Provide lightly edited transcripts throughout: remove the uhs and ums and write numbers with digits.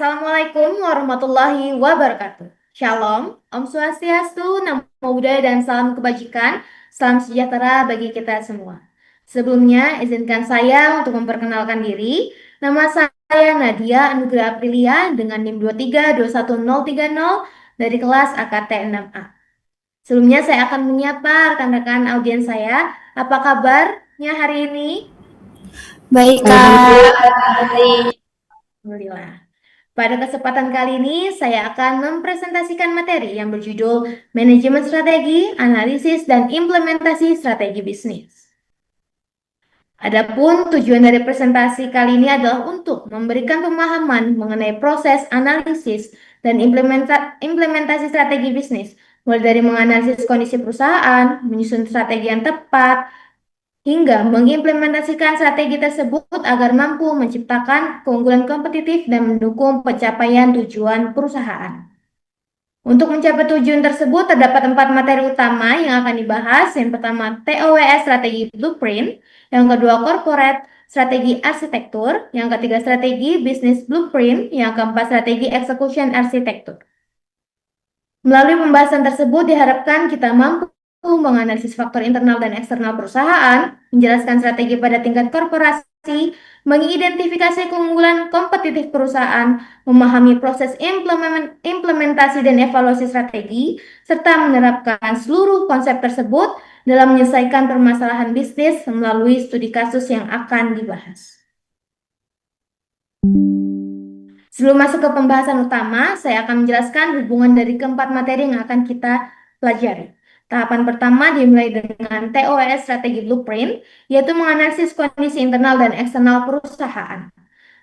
Assalamualaikum warahmatullahi wabarakatuh. Shalom, Om Swastiastu, Namo Buddhaya, dan salam kebajikan. Salam sejahtera bagi kita semua. Sebelumnya, izinkan saya untuk memperkenalkan diri. Nama saya Nadia Anugrah Aprilia dengan NIM 2321030 dari kelas AKT 6A. Sebelumnya saya akan menyapa rekan-rekan audiens saya. Apa kabarnya hari ini? Baik, Kak. Alhamdulillah. Pada kesempatan kali ini, saya akan mempresentasikan materi yang berjudul Manajemen Strategi, Analisis, dan Implementasi Strategi Bisnis. Adapun tujuan dari presentasi kali ini adalah untuk memberikan pemahaman mengenai proses analisis dan implementasi strategi bisnis, mulai dari menganalisis kondisi perusahaan, menyusun strategi yang tepat, hingga mengimplementasikan strategi tersebut agar mampu menciptakan keunggulan kompetitif dan mendukung pencapaian tujuan perusahaan. Untuk mencapai tujuan tersebut, terdapat 4 materi utama yang akan dibahas. Yang pertama, TOWS Strategi Blueprint. Yang kedua, Corporate Strategi Arsitektur. Yang ketiga, Strategi Business Blueprint. Yang keempat, Strategi Execution Arsitektur. Melalui pembahasan tersebut diharapkan kita mampu menganalisis faktor internal dan eksternal perusahaan, menjelaskan strategi pada tingkat korporasi, mengidentifikasi keunggulan kompetitif perusahaan, memahami proses implementasi dan evaluasi strategi, serta menerapkan seluruh konsep tersebut dalam menyelesaikan permasalahan bisnis melalui studi kasus yang akan dibahas. Sebelum masuk ke pembahasan utama, saya akan menjelaskan hubungan dari keempat materi yang akan kita pelajari. Tahapan pertama dimulai dengan TOS Strategi Blueprint, yaitu menganalisis kondisi internal dan eksternal perusahaan.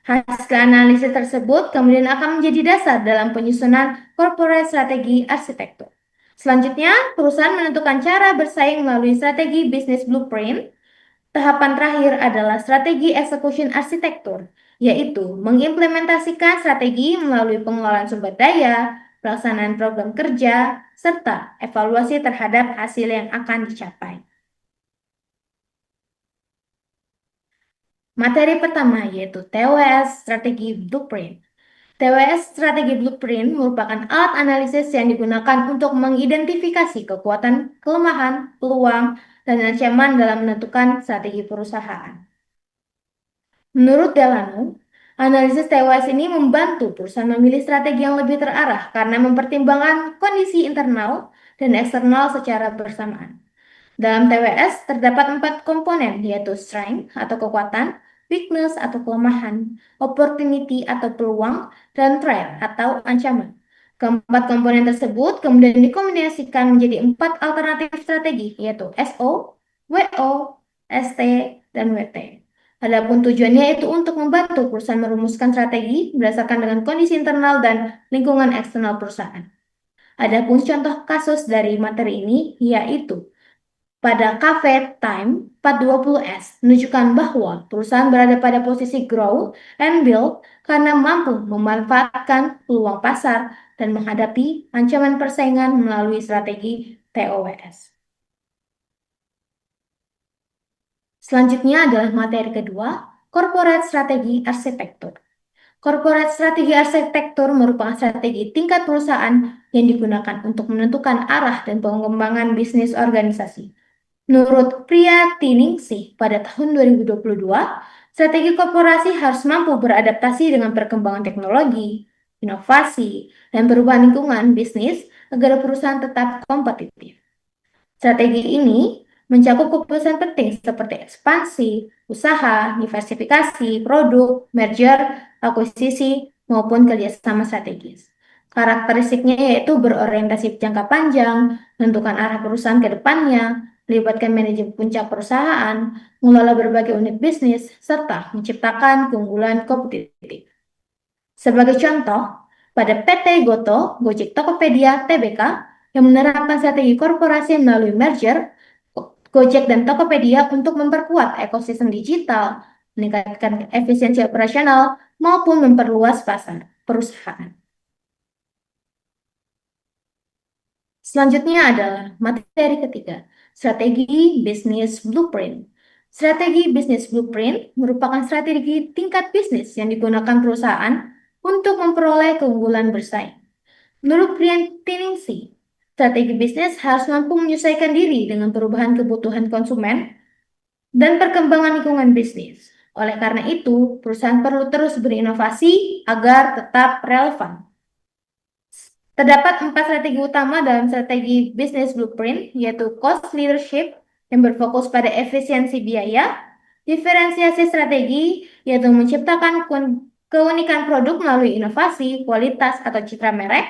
Hasil analisis tersebut kemudian akan menjadi dasar dalam penyusunan corporate strategi arsitektur. Selanjutnya, perusahaan menentukan cara bersaing melalui strategi bisnis blueprint. Tahapan terakhir adalah strategi execution arsitektur, yaitu mengimplementasikan strategi melalui pengelolaan sumber daya, pelaksanaan program kerja, serta evaluasi terhadap hasil yang akan dicapai. Materi pertama yaitu TWS Strategi Blueprint. TWS Strategi Blueprint merupakan alat analisis yang digunakan untuk mengidentifikasi kekuatan, kelemahan, peluang, dan ancaman dalam menentukan strategi perusahaan. Menurut Delano, analisis TWS ini membantu perusahaan memilih strategi yang lebih terarah karena mempertimbangkan kondisi internal dan eksternal secara bersamaan. Dalam TWS terdapat 4 komponen, yaitu strength atau kekuatan, weakness atau kelemahan, opportunity atau peluang, dan threat atau ancaman. Keempat komponen tersebut kemudian dikombinasikan menjadi 4 alternatif strategi, yaitu SO, WO, ST, dan WT. Adapun tujuannya itu untuk membantu perusahaan merumuskan strategi berdasarkan dengan kondisi internal dan lingkungan eksternal perusahaan. Adapun contoh kasus dari materi ini yaitu pada Cafe Time 420S menunjukkan bahwa perusahaan berada pada posisi grow and build karena mampu memanfaatkan peluang pasar dan menghadapi ancaman persaingan melalui strategi TOWS. Selanjutnya adalah materi kedua, Corporate Strategi Arsitektur. Corporate Strategi Arsitektur merupakan strategi tingkat perusahaan yang digunakan untuk menentukan arah dan pengembangan bisnis organisasi. Menurut Priatiningsih pada tahun 2022, strategi korporasi harus mampu beradaptasi dengan perkembangan teknologi, inovasi, dan perubahan lingkungan bisnis agar perusahaan tetap kompetitif. Strategi ini mencakup keputusan penting seperti ekspansi, usaha, diversifikasi, produk, merger, akuisisi, maupun kerjasama strategis. Karakteristiknya yaitu berorientasi jangka panjang, menentukan arah perusahaan ke depannya, melibatkan manajemen puncak perusahaan, mengelola berbagai unit bisnis, serta menciptakan keunggulan kompetitif. Sebagai contoh, pada PT Goto, Gojek Tokopedia, Tbk, yang menerapkan strategi korporasi melalui merger, Gojek dan Tokopedia untuk memperkuat ekosistem digital, meningkatkan efisiensi operasional, maupun memperluas pasar perusahaan. Selanjutnya adalah materi ketiga, strategi bisnis blueprint. Strategi bisnis blueprint merupakan strategi tingkat bisnis yang digunakan perusahaan untuk memperoleh keunggulan bersaing. Menurut Brian Tinningsey, strategi bisnis harus mampu menyesuaikan diri dengan perubahan kebutuhan konsumen dan perkembangan lingkungan bisnis. Oleh karena itu, perusahaan perlu terus berinovasi agar tetap relevan. Terdapat 4 strategi utama dalam strategi bisnis blueprint, yaitu cost leadership yang berfokus pada efisiensi biaya, diferensiasi strategi, yaitu menciptakan keunikan produk melalui inovasi, kualitas, atau citra merek,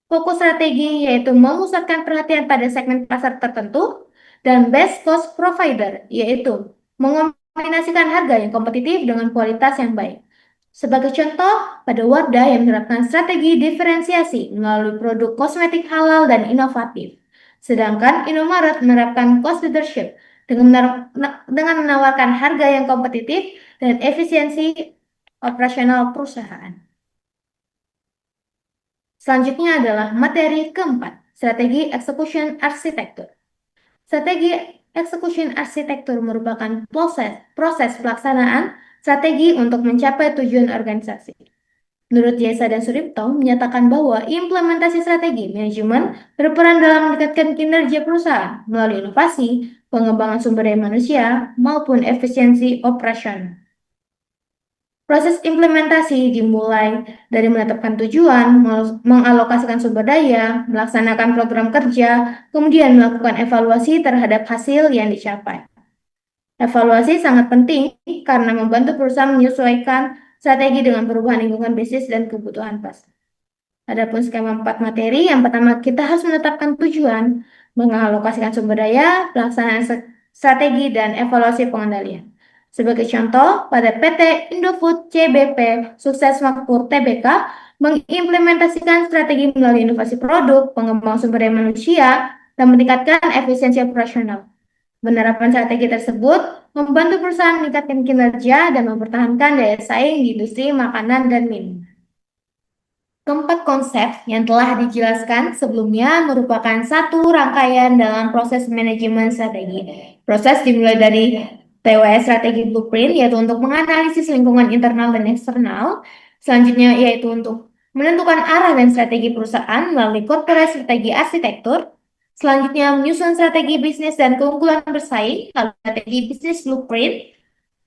fokus strategi, yaitu memusatkan perhatian pada segmen pasar tertentu, dan best cost provider, yaitu mengombinasikan harga yang kompetitif dengan kualitas yang baik. Sebagai contoh, pada Wardah yang menerapkan strategi diferensiasi melalui produk kosmetik halal dan inovatif. Sedangkan Indomaret menerapkan cost leadership dengan menawarkan harga yang kompetitif dan efisiensi operasional perusahaan. Selanjutnya adalah materi keempat, strategi execution architecture. Strategi execution architecture merupakan proses pelaksanaan strategi untuk mencapai tujuan organisasi. Menurut Jesa dan Suripto menyatakan bahwa implementasi strategi manajemen berperan dalam meningkatkan kinerja perusahaan melalui inovasi, pengembangan sumber daya manusia, maupun efisiensi operasional. Proses implementasi dimulai dari menetapkan tujuan, mengalokasikan sumber daya, melaksanakan program kerja, kemudian melakukan evaluasi terhadap hasil yang dicapai. Evaluasi sangat penting karena membantu perusahaan menyesuaikan strategi dengan perubahan lingkungan bisnis dan kebutuhan pasar. Adapun skema 4 materi, yang pertama kita harus menetapkan tujuan, mengalokasikan sumber daya, pelaksanaan strategi, dan evaluasi pengendalian. Sebagai contoh, pada PT Indofood CBP Sukses Makmur Tbk mengimplementasikan strategi melalui inovasi produk, pengembangan sumber daya manusia, dan meningkatkan efisiensi operasional. Penerapan strategi tersebut membantu perusahaan meningkatkan kinerja dan mempertahankan daya saing di industri makanan dan minuman. Keempat konsep yang telah dijelaskan sebelumnya merupakan satu rangkaian dalam proses manajemen strategi. Proses dimulai dari TWS strategi blueprint, yaitu untuk menganalisis lingkungan internal dan eksternal. Selanjutnya yaitu untuk menentukan arah dan strategi perusahaan melalui corporate strategi arsitektur. Selanjutnya menyusun strategi bisnis dan keunggulan bersaing melalui strategi bisnis blueprint.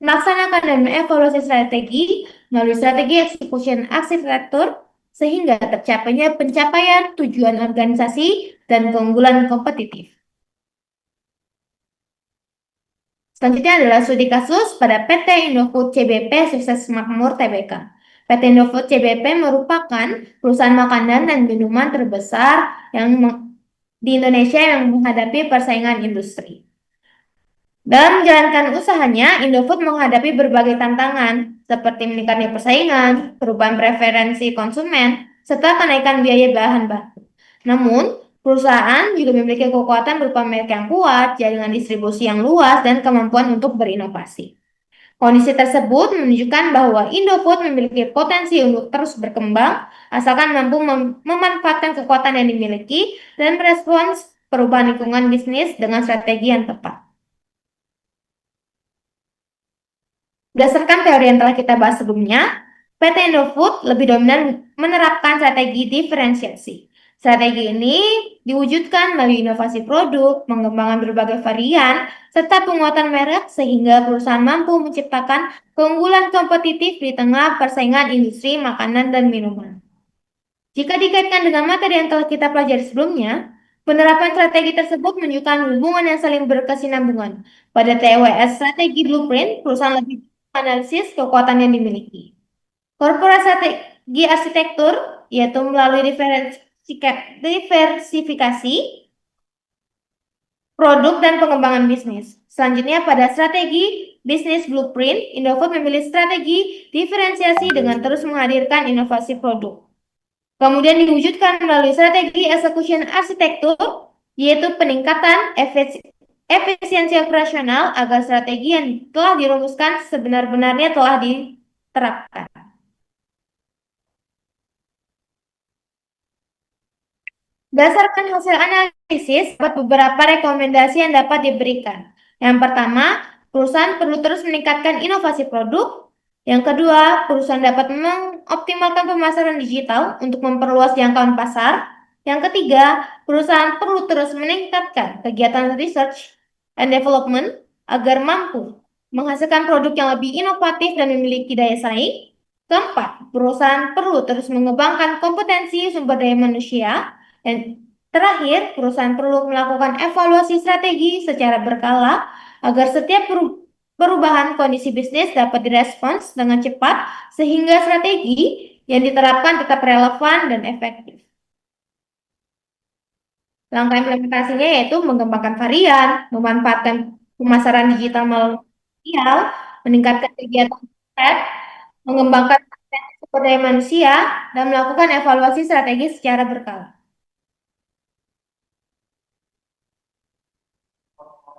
Melaksanakan dan mengevaluasi strategi melalui strategi execution arsitektur sehingga tercapainya pencapaian tujuan organisasi dan keunggulan kompetitif. Selanjutnya adalah studi kasus pada PT Indofood CBP Sukses Makmur Tbk. PT Indofood CBP merupakan perusahaan makanan dan minuman terbesar di Indonesia yang menghadapi persaingan industri. Dalam menjalankan usahanya, Indofood menghadapi berbagai tantangan, seperti meningkatnya persaingan, perubahan preferensi konsumen, serta kenaikan biaya bahan baku. Namun, perusahaan juga memiliki kekuatan berupa merek yang kuat, jaringan distribusi yang luas, dan kemampuan untuk berinovasi. Kondisi tersebut menunjukkan bahwa Indofood memiliki potensi untuk terus berkembang, asalkan mampu memanfaatkan kekuatan yang dimiliki dan merespons perubahan lingkungan bisnis dengan strategi yang tepat. Berdasarkan teori yang telah kita bahas sebelumnya, PT Indofood lebih dominan menerapkan strategi diferensiasi. Strategi ini diwujudkan melalui inovasi produk, pengembangan berbagai varian, serta penguatan merek sehingga perusahaan mampu menciptakan keunggulan kompetitif di tengah persaingan industri makanan dan minuman. Jika dikaitkan dengan materi yang telah kita pelajari sebelumnya, penerapan strategi tersebut menunjukkan hubungan yang saling berkesinambungan. Pada TWS strategi blueprint, perusahaan lebih analisis kekuatan yang dimiliki. Corporate strategi arsitektur, yaitu melalui diversifikasi produk dan pengembangan bisnis. Selanjutnya pada strategi bisnis blueprint, Indofood memilih strategi diferensiasi dengan terus menghadirkan inovasi produk. Kemudian diwujudkan melalui strategi execution arsitektur, yaitu peningkatan efisiensi operasional agar strategi yang telah dirumuskan sebenar-benarnya telah diterapkan. Berdasarkan hasil analisis, dapat beberapa rekomendasi yang dapat diberikan. Yang pertama, perusahaan perlu terus meningkatkan inovasi produk. Yang kedua, perusahaan dapat mengoptimalkan pemasaran digital untuk memperluas jangkauan pasar. Yang ketiga, perusahaan perlu terus meningkatkan kegiatan research and development agar mampu menghasilkan produk yang lebih inovatif dan memiliki daya saing. Keempat, perusahaan perlu terus mengembangkan kompetensi sumber daya manusia. Dan terakhir, perusahaan perlu melakukan evaluasi strategi secara berkala agar setiap perubahan kondisi bisnis dapat direspons dengan cepat sehingga strategi yang diterapkan tetap relevan dan efektif. Langkah implementasinya yaitu mengembangkan varian, memanfaatkan pemasaran digital melalui sosial, meningkatkan kegiatan riset, mengembangkan sumber daya manusia, dan melakukan evaluasi strategi secara berkala.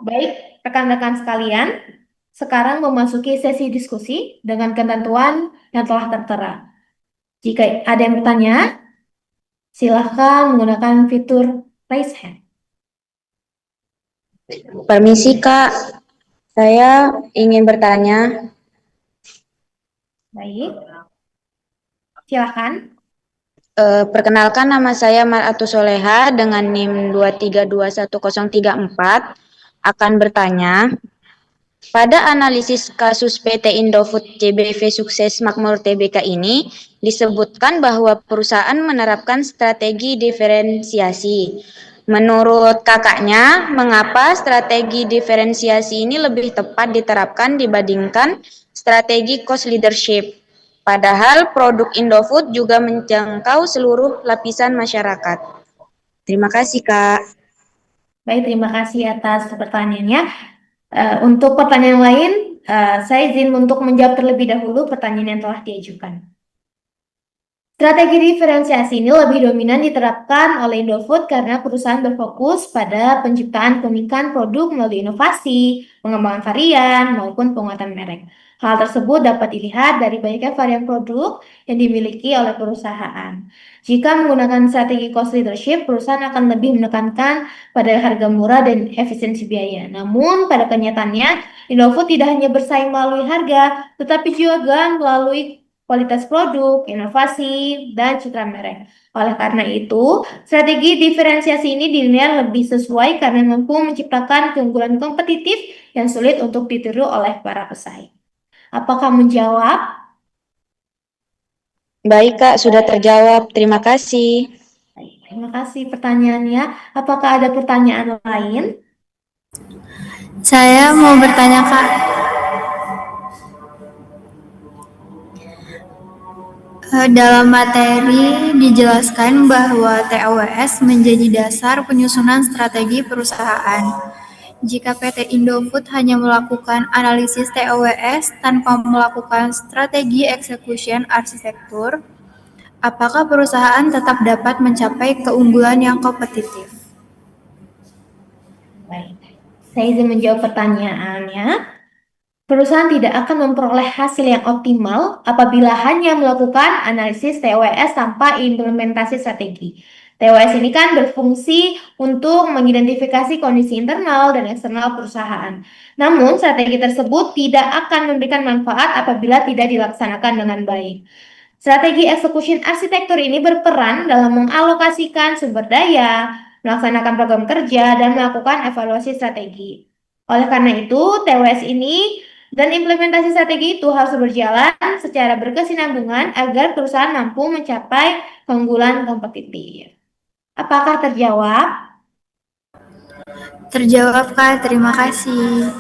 Baik, rekan-rekan sekalian, sekarang memasuki sesi diskusi dengan ketentuan yang telah tertera. Jika ada yang bertanya, silahkan menggunakan fitur raise hand. Permisi Kak, saya ingin bertanya. Baik, silahkan. Perkenalkan, nama saya Maratu Soleha dengan NIM 2321034 akan bertanya. Pada analisis kasus PT Indofood CBV Sukses Makmur Tbk ini disebutkan bahwa perusahaan menerapkan strategi diferensiasi. Menurut kakaknya, mengapa strategi diferensiasi ini lebih tepat diterapkan dibandingkan strategi cost leadership? Padahal produk Indofood juga menjangkau seluruh lapisan masyarakat. Terima kasih, Kak. Baik, terima kasih atas pertanyaannya. Untuk pertanyaan lain, saya izin untuk menjawab terlebih dahulu pertanyaan yang telah diajukan. Strategi diferensiasi ini lebih dominan diterapkan oleh Indofood karena perusahaan berfokus pada penciptaan keunikan produk melalui inovasi, pengembangan varian, maupun penguatan merek. Hal tersebut dapat dilihat dari banyaknya varian produk yang dimiliki oleh perusahaan. Jika menggunakan strategi cost leadership, perusahaan akan lebih menekankan pada harga murah dan efisiensi biaya. Namun, pada kenyataannya, Indofood tidak hanya bersaing melalui harga, tetapi juga melalui kualitas produk, inovasi, dan citra merek. Oleh karena itu, strategi diferensiasi ini dinilai lebih sesuai karena mampu menciptakan keunggulan kompetitif yang sulit untuk ditiru oleh para pesaing. Apakah menjawab? Baik, Kak, sudah terjawab. Terima kasih. Baik, terima kasih pertanyaannya. Apakah ada pertanyaan lain? Saya mau bertanya, Kak. Dalam materi dijelaskan bahwa TOWS menjadi dasar penyusunan strategi perusahaan. Jika PT Indofood hanya melakukan analisis TOWS tanpa melakukan strategi execution arsitektur, apakah perusahaan tetap dapat mencapai keunggulan yang kompetitif? Baik, saya izin menjawab pertanyaannya. Perusahaan tidak akan memperoleh hasil yang optimal apabila hanya melakukan analisis TOWS tanpa implementasi strategi. TOWS ini kan berfungsi untuk mengidentifikasi kondisi internal dan eksternal perusahaan. Namun, strategi tersebut tidak akan memberikan manfaat apabila tidak dilaksanakan dengan baik. Strategi execution arsitektur ini berperan dalam mengalokasikan sumber daya, melaksanakan program kerja, dan melakukan evaluasi strategi. Oleh karena itu, TOWS ini dan implementasi strategi itu harus berjalan secara berkesinambungan agar perusahaan mampu mencapai keunggulan kompetitif. Apakah terjawab? Terjawab, Kak. Terima kasih.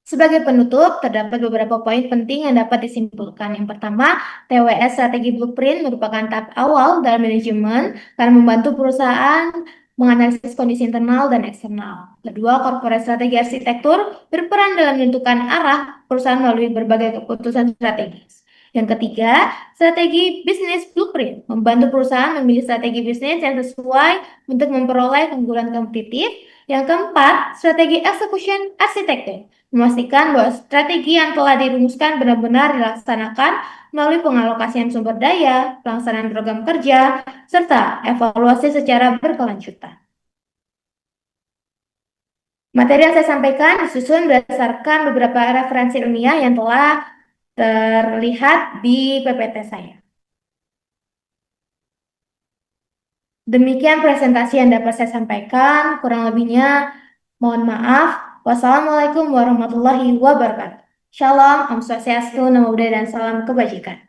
Sebagai penutup, terdapat beberapa poin penting yang dapat disimpulkan. Yang pertama, TWS Strategi Blueprint merupakan tahap awal dalam manajemen karena membantu perusahaan menganalisis kondisi internal dan eksternal. Kedua, corporate strategi arsitektur berperan dalam menentukan arah perusahaan melalui berbagai keputusan strategis. Yang ketiga, strategi bisnis blueprint membantu perusahaan memilih strategi bisnis yang sesuai untuk memperoleh keunggulan kompetitif. Yang keempat, strategi execution arsitektur memastikan bahwa strategi yang telah dirumuskan benar-benar dilaksanakan melalui pengalokasian sumber daya, pelaksanaan program kerja, serta evaluasi secara berkelanjutan. Materi yang saya sampaikan disusun berdasarkan beberapa referensi ilmiah yang telah terlihat di PPT saya. Demikian presentasi yang dapat saya sampaikan. Kurang lebihnya mohon maaf. Wassalamualaikum warahmatullahi wabarakatuh. Shalom, Om Swastiastu, Namo Buddhaya, dan salam kebajikan.